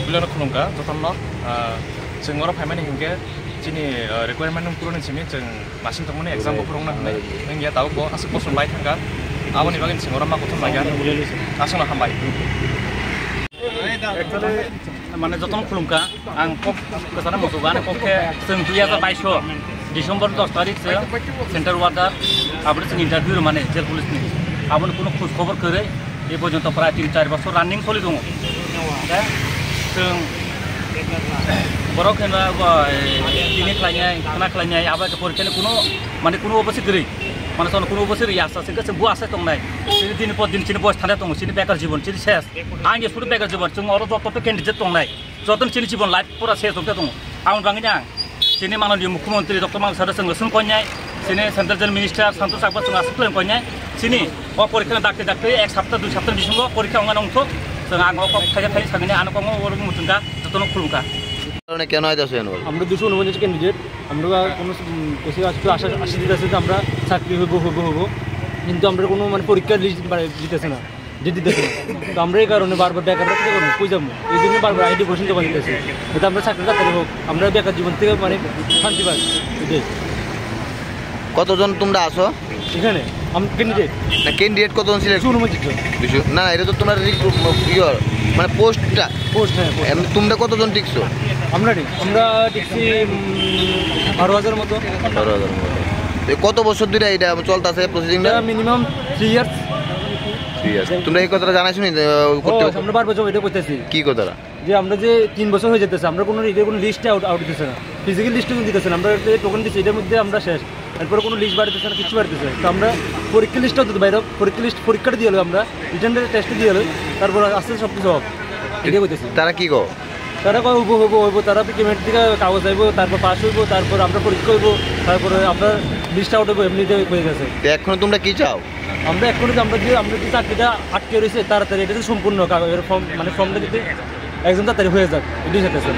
Bulan Kulungka, Totonok, Jengora Payment hingga Cini requirement kurun sini jeng masih temunya exam kurung nah, yang dia tahu kok asal pos baik kan, awan ibagian Jengora mah kutu bagian, langsung lah hambai. Mana Totonok Kulungka, angkop kesana musuhan, angkop ke Sengtuya ke Baisho, Desember 10 tarik se, Center Water, abis interview mana jail police ni, abon kuno khus khabar kere, ये पर्यंत प्राय 3-4 बছর running চলি দङ दा जों बरक हेना दिनै खालायनाय खाना खालायनाय आबा परीक्षानि कुनो अबसे गरै माने सन कुनो अबसे रियासा से जों बु आसे दंनाय दिन पर दिन सिनि बयस थानाय दङ सिनि बेकार जीवन सिनि सेस आं ये सुरु बेकार जीवन जों अर जत कैंडिडेट दंनाय जतन सिनि जीवन लाइफ पूरा सेस दं दङ आं बांगिना आं सिनि माननीय मुख्यमंत्री डॉक्टर मांग सादा जों सों कन्याय सिनि सेंट्रल जेल मिनिस्टार संतोष आगबा जों आसे कन्याय सिनि अ परीक्षा दाखते 1 सप्ताह 2 सप्ताह बिसंगो परीक्षा अंगा नंथ जों आङो खाय सागने आनो कङो ओर मुतुंगा Totonok Kulungka কারণে কেন আইতাছো এনবল আমরা 249 ক্যান্ডিডেট আমরা কোনো বেশি আশা দিতেছে যে আমরা চাকরি হবো কিন্তু আমরা কোনো মানে পরীক্ষার লিস্ট দিতেছে না দিতেছে না তো আমরা এই কারণে বারবার বেকার রাখতে পারবো কই যাবো এই জন্য বারবার আইডি বসে জমা দিতেছে যাতে আমরা চাকরি করতে হোক আমরা বেকার জীবন থেকে মানে শান্তি পাই এটাই কতজন তোমরা আছো এখানে আমি ক্যান্ডিডেট না ক্যান্ডিডেট কতজন সিলেক্ট 249 জন না এটা তো তোমরা ইয়র মানে পোস্টটা পোস্ট হ্যাঁ তোমরা কতজন টিকছো আমরা টিকছি 12000 মতো 12000 মতো কত বছর ধরে এটা চলতেছে প্রসেসিংটা মিনিমাম 3 ইয়ার্স তোমরা এই কথাটা জানাইছো নি করতে আমরা বারবার এটা কইতেছি কি কথাটা যে আমরা যে 3 বছর হয়ে যেতেছে আমরা কোনো লিস্টে আউট দিতেছে না ফিজিক্যাল লিস্টে দিতেছে না আমরা টোকেন দিচ্ছি এটার মধ্যে আমরা শেষ এরপরে কোনো লিস্ট বাড়তেছে না কিছু বাড়তেছে তো আমরা পরীক্ষা লিস্টটাও দিতে বাইরে পরীক্ষাটা দিয়ে আমরা রিটার্ন টেস্ট দিয়ে তারপর আস্তে সব কিছু হবে এটাই কইতেছি তারা কি গো তারা কয় হবো তারা পেমেন্ট থেকে কাগজ আইব তারপর পাস হইব তারপর আমরা পরীক্ষা হইব তারপরে আমরা লিস্ট আউট হইব এমনিতে হয়ে গেছে এখন তোমরা কি চাও আমরা এখন আমরা যে চাকরিটা আটকে রয়েছে তাড়াতাড়ি এটা সম্পূর্ণ ফর্ম মানে ফর্মটা দিতে একজন তাড়াতাড়ি হয়ে যাক এটাই চাইতেছে